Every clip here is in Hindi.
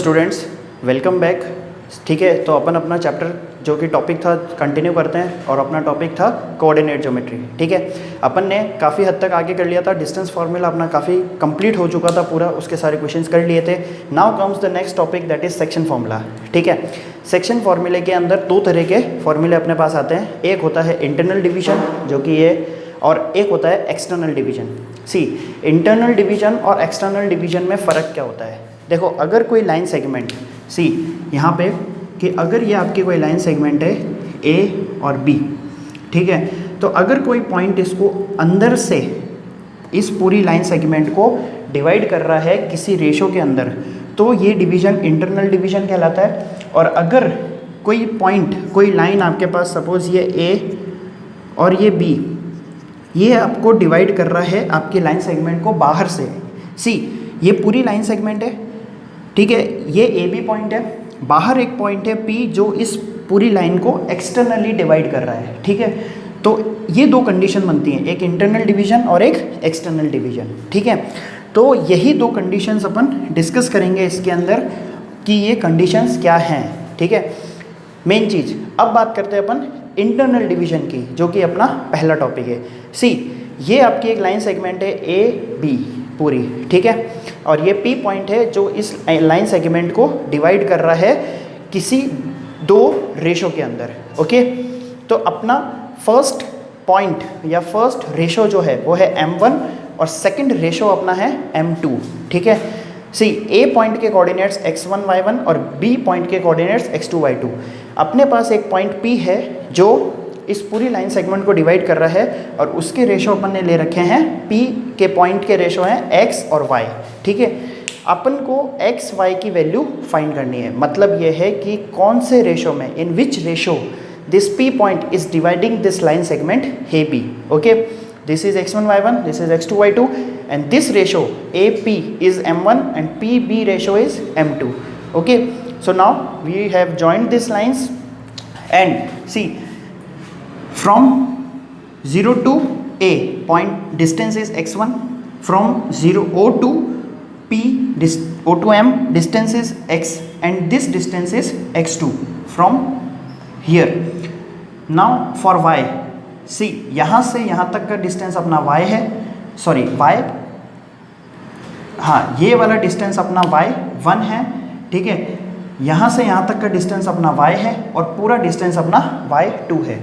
Students, welcome back. ठीक है, तो अपन अपना चैप्टर जो कि टॉपिक था कंटिन्यू करते हैं और अपना टॉपिक था कोऑर्डिनेट ज्योमेट्री। ठीक है, अपन ने काफ़ी हद तक आगे कर लिया था, डिस्टेंस फार्मूला अपना काफ़ी कंप्लीट हो चुका था पूरा, उसके सारे क्वेश्चंस कर लिए थे। Now comes the next topic, that is section formula. ठीक है, सेक्शन फार्मूले के अंदर दो तरह के फॉर्मूले अपने पास आते हैं। एक होता है इंटरनल डिवीजन जो कि ये, और एक होता है एक्सटर्नल डिवीजन। सी, इंटरनल डिवीजन और एक्सटर्नल डिवीजन में फ़र्क क्या होता है? देखो, अगर कोई लाइन सेगमेंट, सी यहाँ पे कि अगर ये आपकी कोई लाइन सेगमेंट है ए और बी, ठीक है, तो अगर कोई पॉइंट इसको अंदर से इस पूरी लाइन सेगमेंट को डिवाइड कर रहा है किसी रेशो के अंदर, तो ये डिवीजन इंटरनल डिवीजन कहलाता है। और अगर कोई पॉइंट, कोई लाइन आपके पास, सपोज ये ए और ये बी, ये आपको डिवाइड कर रहा है आपकी लाइन सेगमेंट को बाहर से। सी, ये पूरी लाइन सेगमेंट है, ठीक है, ये ए बी पॉइंट है, बाहर एक पॉइंट है पी जो इस पूरी लाइन को एक्सटर्नली डिवाइड कर रहा है। ठीक है, तो ये दो कंडीशन बनती हैं, एक इंटरनल डिवीजन और एक एक्सटर्नल डिवीजन। ठीक है, तो यही दो कंडीशंस अपन डिस्कस करेंगे इसके अंदर कि ये कंडीशंस क्या हैं। ठीक है, मेन चीज़। अब बात करते हैं अपन इंटरनल डिवीजन की, जो कि अपना पहला टॉपिक है। सी, ये आपकी एक लाइन सेगमेंट है ए बी पूरी, ठीक है, और ये पी पॉइंट है जो इस लाइन सेगमेंट को डिवाइड कर रहा है किसी दो रेशो के अंदर। ओके, तो अपना फर्स्ट पॉइंट या फर्स्ट रेशो जो है वो है m1 और सेकंड रेशो अपना है m2। ठीक है, सी, ए पॉइंट के कोऑर्डिनेट्स x1 y1 और बी पॉइंट के कोऑर्डिनेट्स x2 y2। अपने पास एक पॉइंट p है जो इस पूरी लाइन सेगमेंट को डिवाइड कर रहा है, और उसके रेशो अपन ने ले रखे हैं, p के पॉइंट के रेशो हैं x और y। ठीक है, अपन को x y की वैल्यू फाइंड करनी है। मतलब ये है कि कौन से रेशो में, in which ratio this p point is dividing this line segment A b। Okay, this is x1 y1, this is x2 y2, and this ratio AP is m1 and PB ratio is m2। Okay, so now we have joined these lines and see, from 0 to A point distance is x1, from 0 O to P O to M distance is x, and this distance is x2 from here. Now for y, see, यहाँ से यहाँ तक का डिस्टेंस अपना y है, सॉरी y, हाँ, ये वाला डिस्टेंस अपना y1 है। ठीक है, यहाँ से यहाँ तक का डिस्टेंस अपना y है और पूरा डिस्टेंस अपना y2 है।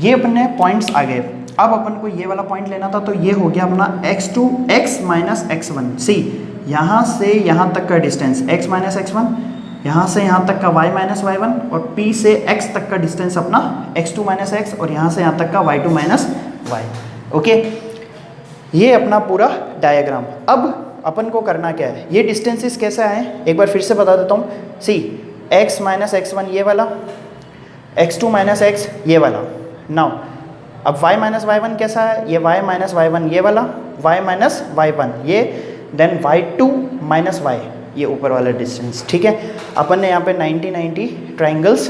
ये अपने पॉइंट्स आ गए। अब अपन को ये वाला पॉइंट लेना था, तो ये हो गया अपना x2 x माइनस x1। सी, यहाँ से यहाँ तक का डिस्टेंस x माइनस x1, यहाँ से यहाँ तक का y माइनस y1, और P से x तक का डिस्टेंस अपना x2 माइनस x, और यहाँ से यहाँ तक का y2 माइनस y। ओके, ये अपना पूरा डायग्राम। अब अपन को करना क्या है, ये डिस्टेंसेस कैसे आए एक बार फिर से बता देता हूँ। सी, x माइनस x1 ये वाला, x2 माइनस x ये वाला। नाउ अब y माइनस y1 कैसा है, ये y माइनस y1 ये वाला, y माइनस y1 ये, देन y2 माइनस y ये ऊपर वाला डिस्टेंस। ठीक है, अपन ने यहाँ पे 90-90 ट्राइंगल्स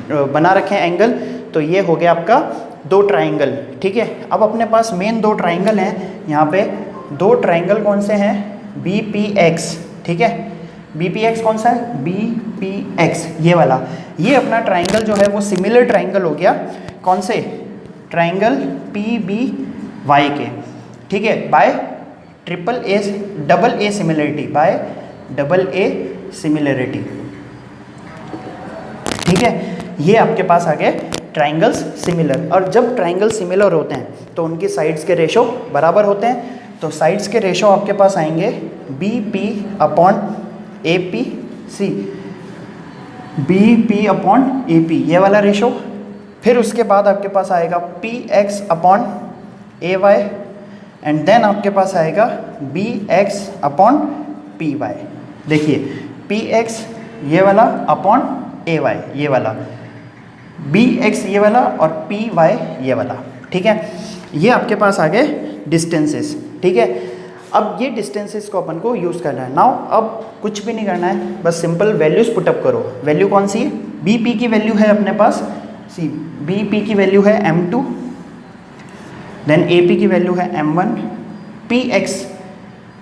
बना रखे हैं एंगल, तो ये हो गया आपका दो ट्राइंगल। ठीक है, अब अपने पास मेन दो ट्राइंगल हैं यहाँ पे। दो ट्राइंगल कौन से हैं? BPX। ठीक है, BPX कौन सा है? BPX ये वाला। ये अपना ट्राइंगल जो है वो सिमिलर ट्राइंगल हो गया, कौन से? ट्राइंगल PBY के। ठीक है, bye double A similarity, bye double A similarity. ठीक है, ये आपके पास आ गए ट्राइंगल्स सिमिलर। और जब ट्राइंगल सिमिलर होते हैं तो उनकी साइड्स के रेशो बराबर होते हैं। तो साइड्स के रेशो आपके पास आएंगे BP अपॉन AP। सी, BP अपॉन AP ये वाला रेशो। फिर उसके बाद आपके पास आएगा PX upon AY, and then आपके पास आएगा BX अपॉन PY। देखिए, PX ये वाला अपॉन AY ये वाला, BX ये वाला और PY ये वाला। ठीक है, ये आपके पास आ गए डिस्टेंसेस। ठीक है, अब ये डिस्टेंसेस को अपन को यूज़ करना है। नाउ अब कुछ भी नहीं करना है, बस सिंपल वैल्यूज़ पुटअप करो। वैल्यू कौन सी है? BP की वैल्यू है अपने पास, सी, BP की वैल्यू है m2, देन AP की वैल्यू है m1,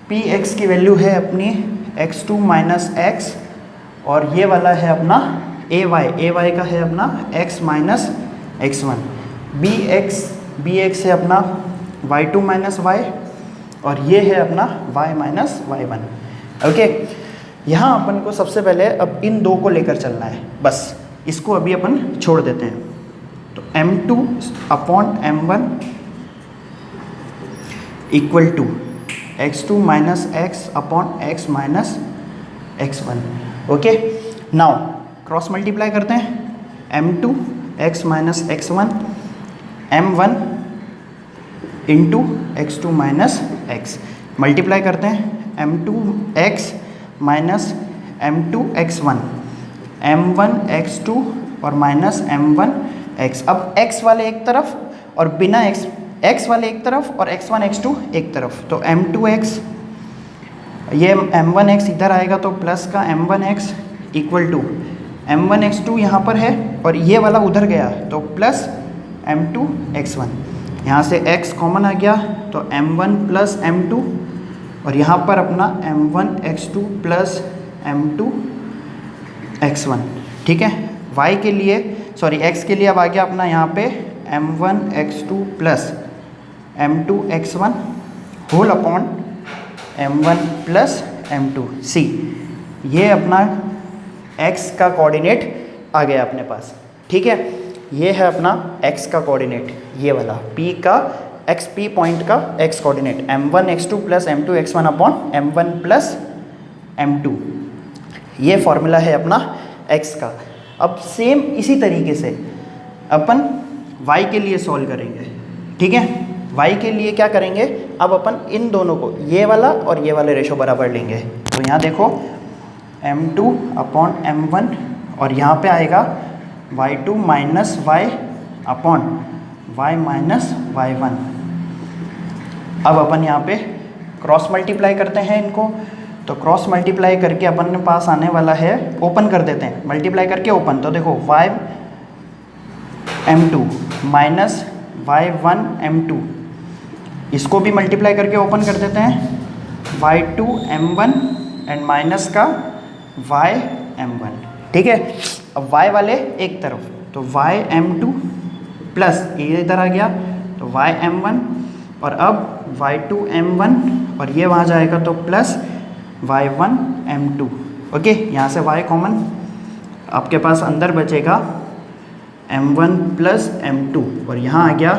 PX की वैल्यू है अपनी x2 माइनस x, और ये वाला है अपना ए वाई का है अपना x minus x1, B x है अपना y2 माइनस y, और ये है अपना y माइनस y1। ओके, यहाँ अपन को सबसे पहले अब इन दो को लेकर चलना है, बस इसको अभी अपन छोड़ देते हैं। तो m2 upon m1 equal to x2 minus x upon x minus x1। Okay, now cross multiply करते हैं, m2 x minus x1 m1 into x2 minus x, multiply करते हैं m2 x minus m2 x1 m1 x2 और माइनस m1 x। अब x वाले एक तरफ और बिना x वाले एक तरफ और x1 x2 एक तरफ, तो m2x ये m1x इधर आएगा तो प्लस का m1x इक्वल टू m1x2 यहाँ पर है और ये वाला उधर गया तो प्लस m2x1, यहाँ से x कॉमन आ गया तो m1 प्लस m2 और यहाँ पर अपना m1x2 प्लस m2x1। ठीक है, y के लिए x के लिए अब आ गया अपना यहाँ पे m1x2 plus m2x1 whole upon m1 plus m2 see, ये अपना x का कोऑर्डिनेट आ गया अपने पास। ठीक है, ये है अपना x का कोऑर्डिनेट, ये वाला p का p पॉइंट का x coordinate m1x2 plus m2x1 upon m1 plus m2, ये फॉर्मूला है अपना x का। अब सेम इसी तरीके से अपन y के लिए सॉल्व करेंगे। ठीक है, y के लिए क्या करेंगे, अब अपन इन दोनों को ये वाला और ये वाले रेशो बराबर लेंगे। तो यहाँ देखो m2 अपॉन m1 और यहाँ पे आएगा y2 minus y upon y minus y1। अब अपन यहाँ पे क्रॉस मल्टीप्लाई करते हैं इनको, तो क्रॉस मल्टीप्लाई करके अपन के पास आने वाला है, ओपन कर देते हैं, मल्टीप्लाई करके ओपन, तो देखो y m2 minus y1 m2, इसको भी मल्टीप्लाई करके ओपन कर देते हैं, y2 m1 एंड माइनस का y m1। ठीक है, अब y वाले एक तरफ तो y m2 प्लस ये इधर आ गया तो y m1 और अब y2 m1 और ये वहाँ जाएगा तो प्लस y1 m2। ओके, यहाँ से y कॉमन, आपके पास अंदर बचेगा m1 प्लस m2 और यहाँ आ गया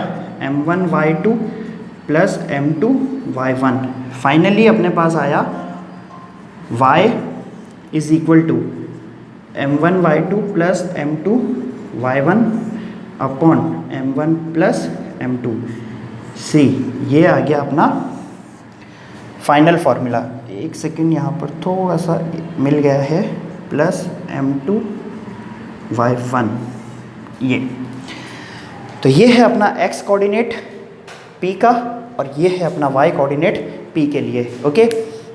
m1 y2 plus m2 y1। Finally अपने पास आया y is equal to m1 y2 plus m2 y1 upon m1 plus m2 see, ये आ गया अपना फाइनल फार्मूला। एक सेकेंड, यहाँ पर थोड़ा सा मिल गया है, प्लस m2 y1, ये तो ये है अपना x कोऑर्डिनेट p का और ये है अपना y कोऑर्डिनेट p के लिए। ओके,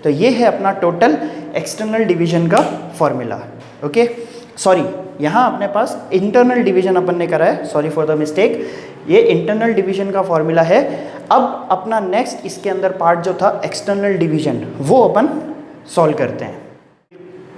तो ये है अपना टोटल एक्सटर्नल डिवीजन का फॉर्मूला। ओके, सॉरी यहाँ अपने पास इंटरनल डिवीजन अपन ने करा है, सॉरी फॉर द मिस्टेक, ये इंटरनल डिवीजन का फॉर्मूला है। अब अपना नेक्स्ट इसके अंदर पार्ट जो था एक्सटर्नल डिवीजन, वो अपन सॉल्व करते हैं।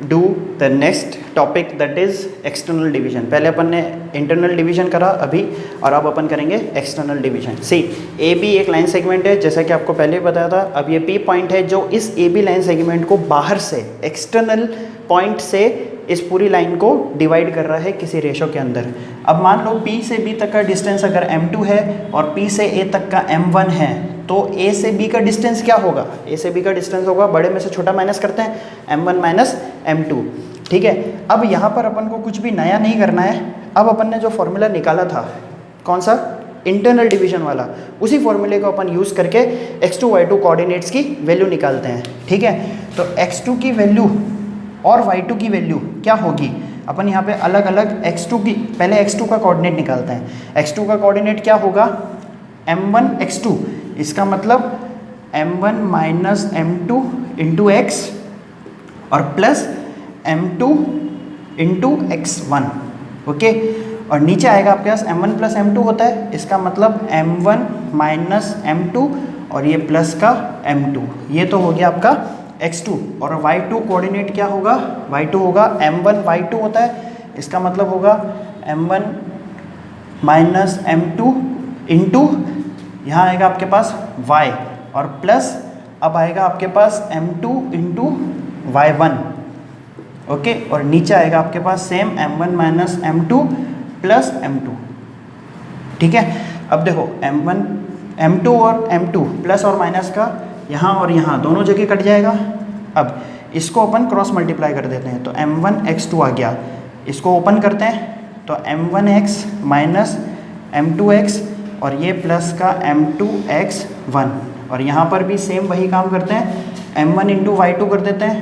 Do the next topic that is external division. पहले अपन ने इंटरनल डिवीजन करा अभी, और अब अपन करेंगे external division. See, A B एक लाइन सेगमेंट है, जैसा कि आपको पहले बताया था। अब ये पी पॉइंट है जो इस ए बी लाइन सेगमेंट को बाहर से एक्सटर्नल पॉइंट से इस पूरी लाइन को डिवाइड कर रहा है किसी रेशो के अंदर। अब मान लो P से B तक का डिस्टेंस अगर m2 है और P से A तक का m1 है, तो A से B का डिस्टेंस क्या होगा? A से B का डिस्टेंस होगा, बड़े में से छोटा माइनस करते हैं, m1 माइनस m2। ठीक है, अब यहाँ पर अपन को कुछ भी नया नहीं करना है। अब अपन ने जो फॉर्मूला निकाला था, कौन सा? इंटरनल डिवीजन वाला, उसी फॉर्मूले को अपन यूज़ करके x2 y2 कोऑर्डिनेट्स की वैल्यू निकालते हैं। ठीक है, तो x2 की वैल्यू और y2 की वैल्यू क्या होगी? अपन यहाँ पे अलग अलग x2 की, पहले x2 का कोऑर्डिनेट निकालते हैं। x2 का कोऑर्डिनेट क्या होगा? m1 x2, इसका मतलब m1 minus m2 into x और plus m2 into x1। Okay, और नीचे आएगा आपके पास m1 प्लस m2 होता है, इसका मतलब m1 माइनस m2 और ये प्लस का m2। ये तो हो गया आपका x2 और y2 कोऑर्डिनेट क्या होगा, y2 होगा m1 y2 होता है, इसका मतलब होगा m1 माइनस m2 इंटू यहाँ आएगा आपके पास y और प्लस अब आएगा आपके पास m2 इंटू y1, ओके, और नीचे आएगा आपके पास same m1 minus m2 plus m2, ठीक है। अब देखो m1 m2 और m2 प्लस और माइनस का यहाँ और यहाँ दोनों जगह कट जाएगा। अब इसको अपन क्रॉस मल्टीप्लाई कर देते हैं तो m1 x2 आ गया, इसको ओपन करते हैं तो m1x माइनस m2x और ये प्लस का m2x1 और यहाँ पर भी सेम वही काम करते हैं, m1 इंटू y2 कर देते हैं,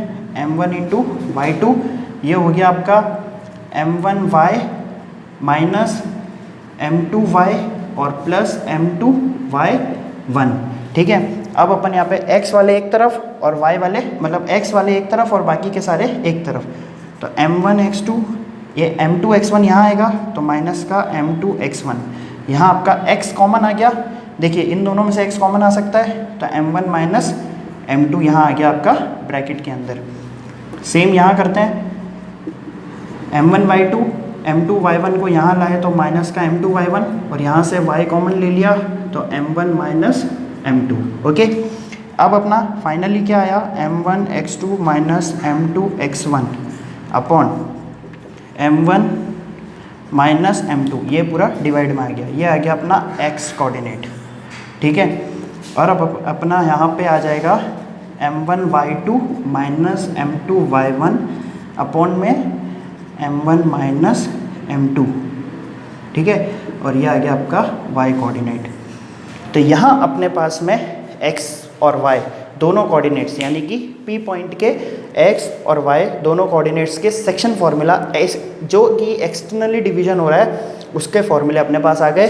m1 इंटू y2, ये हो गया आपका m1y माइनस m2y और प्लस m2y1, ठीक है। अब अपन यहाँ पे x वाले एक तरफ और y वाले मतलब x वाले एक तरफ और बाकी के सारे एक तरफ, तो m1x2 ये m2x1 यहाँ आएगा तो माइनस का m2x1, यहाँ आपका x कॉमन आ गया, देखिए इन दोनों में से x कॉमन आ सकता है तो m1 माइनस m2 यहाँ आ गया आपका ब्रैकेट के अंदर। सेम यहाँ करते हैं m1y2 m2y1 को यहाँ लाए तो माइनस का m2y1 और यहाँ से y कॉमन ले लिया तो m1 माइनस m2, ओके। अब अपना फाइनली क्या आया m1x2 minus m2x1 upon m1 minus m2, ये पूरा डिवाइड में आ गया, ये आ गया अपना x कोऑर्डिनेट, ठीक है। और अब अपना यहाँ पे आ जाएगा m1y2 माइनस m2y1 अपॉन में m1 माइनस m2, ठीक है, और ये आ गया आपका y कोऑर्डिनेट। तो यहाँ अपने पास में x और y दोनों कोऑर्डिनेट्स यानी कि P पॉइंट के x और y दोनों कोऑर्डिनेट्स के सेक्शन फार्मूला जो कि एक्सटर्नली डिवीजन हो रहा है उसके फॉर्मूले अपने पास आ गए।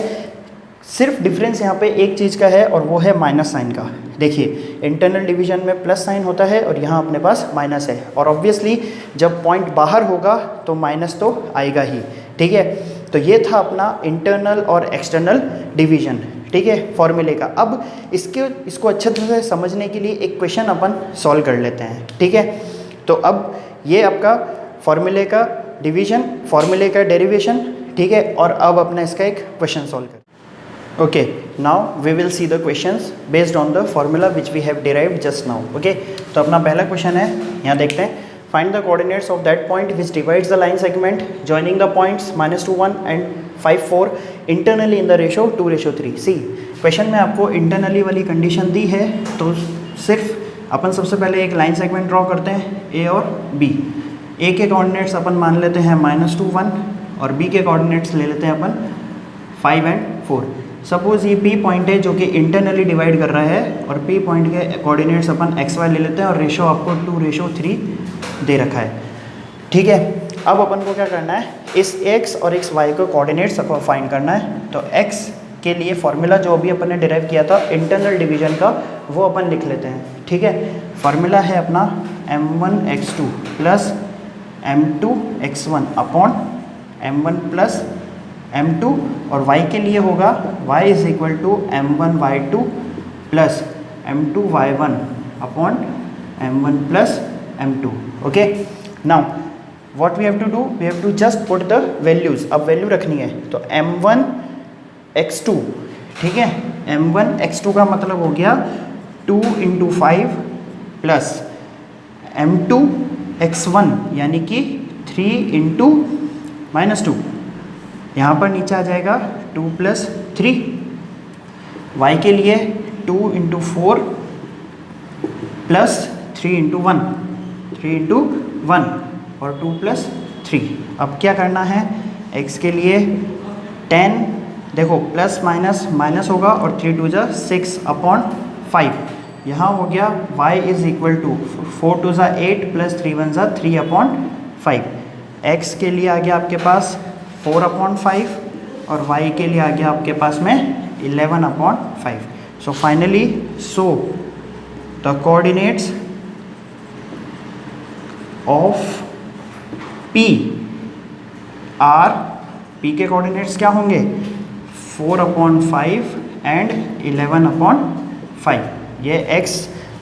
सिर्फ डिफरेंस यहाँ पे एक चीज़ का है और वो है माइनस साइन का। देखिए इंटरनल डिवीजन में प्लस साइन होता है और यहाँ अपने पास माइनस है और ऑब्वियसली जब पॉइंट बाहर होगा तो माइनस तो आएगा ही, ठीक है। तो ये था अपना इंटरनल और एक्सटर्नल डिवीजन, ठीक है, फॉर्मूले का। अब इसको अच्छे तरह से समझने के लिए एक क्वेश्चन अपन सॉल्व कर लेते हैं, ठीक है। तो अब ये आपका फॉर्मूले का डिवीजन, फॉर्मूले का डेरिवेशन, ठीक है, और अब अपना इसका एक क्वेश्चन सॉल्व कर। Okay, now we will see the questions based on the formula which we have derived just now, okay. तो अपना पहला क्वेश्चन है, यहाँ देखते हैं, find the coordinates of that point which divides the line segment joining the points -2 1 and 5 4 internally in the ratio 2:3। See question में आपको इंटरनली वाली कंडीशन दी है तो सिर्फ अपन सबसे पहले एक लाइन सेगमेंट ड्रॉ करते हैं ए और बी। ए के कोऑर्डिनेट्स अपन मान लेते हैं -2 1 और बी के कोऑर्डिनेट्स ले लेते हैं अपन 5 एंड 4। सपोज ये P पॉइंट है जो कि इंटरनली डिवाइड कर रहा है और P पॉइंट के कोऑर्डिनेट्स अपन XY ले लेते हैं और रेशो आपको 2:3 दे रखा है, ठीक है। अब अपन को क्या करना है, इस X और इस Y को कोऑर्डिनेट्स को फाइंड करना है। तो X के लिए फॉर्मूला जो अभी अपन ने डिराइव किया था इंटरनल डिवीजन का वो अपन लिख लेते हैं, ठीक है। फॉर्मूला है अपना m1x2 plus m2x1 upon m1 plus m2 और y के लिए होगा y is equal to m1y2 plus m2y1 upon m1 plus m2, okay. Now what we have to do, we have to just put the values. अब वैल्यू रखनी है तो m1x2, ठीक है, m1x2 का मतलब हो गया 2 × 5 प्लस m2x1 यानी कि 3 × -2, यहाँ पर नीचे आ जाएगा 2 + 3। y के लिए 2 × 4 प्लस 3 × 1, 3 × 1 और 2 + 3। अब क्या करना है, x के लिए 10, देखो प्लस माइनस माइनस होगा और 3 2 = 6 अपॉन 5। यहाँ हो गया y is equal to 4 2 = 8 plus 3 1 = 3 upon 5। x के लिए आ गया आपके पास 4/5 और y के लिए आ गया आपके पास में 11/5। So finally so the coordinates of P are, P के कोऑर्डिनेट्स क्या होंगे 4/5 एंड 11/5। ये x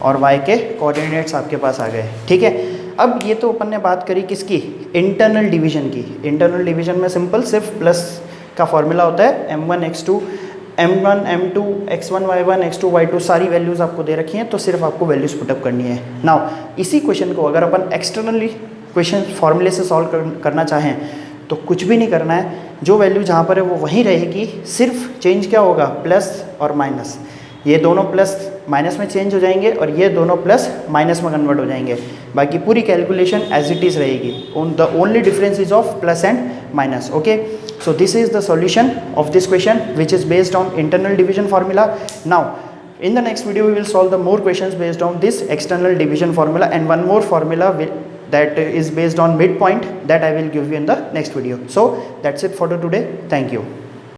और y के कोऑर्डिनेट्स आपके पास आ गए, ठीक है। अब ये तो अपन ने बात करी किसकी, इंटरनल डिवीजन की। इंटरनल डिवीजन में सिंपल सिर्फ प्लस का फॉर्मूला होता है, m1 x2 m1 m2 x1 y1 x2 y2 सारी वैल्यूज़ आपको दे रखी हैं, तो सिर्फ आपको वैल्यूज़ पुटअप करनी है। नाउ इसी क्वेश्चन को अगर अपन एक्सटर्नली क्वेश्चन फॉर्मूले से सॉल्व करना चाहें तो कुछ भी नहीं करना है, जो वैल्यू जहाँ पर है वो वहीं रहेगी, सिर्फ चेंज क्या होगा, प्लस और माइनस। ये दोनों प्लस माइनस में चेंज हो जाएंगे और ये दोनों प्लस माइनस में कन्वर्ट हो जाएंगे, बाकी पूरी कैलकुलेशन एज इट इज़ रहेगी। The only difference is of plus and minus, okay. So this is the solution of this question, which is based on internal division formula. Now in the next video we will solve the more questions based on this external division formula, and one more formula that is based on midpoint that I will give you in the next video. So that's it for today. Thank you.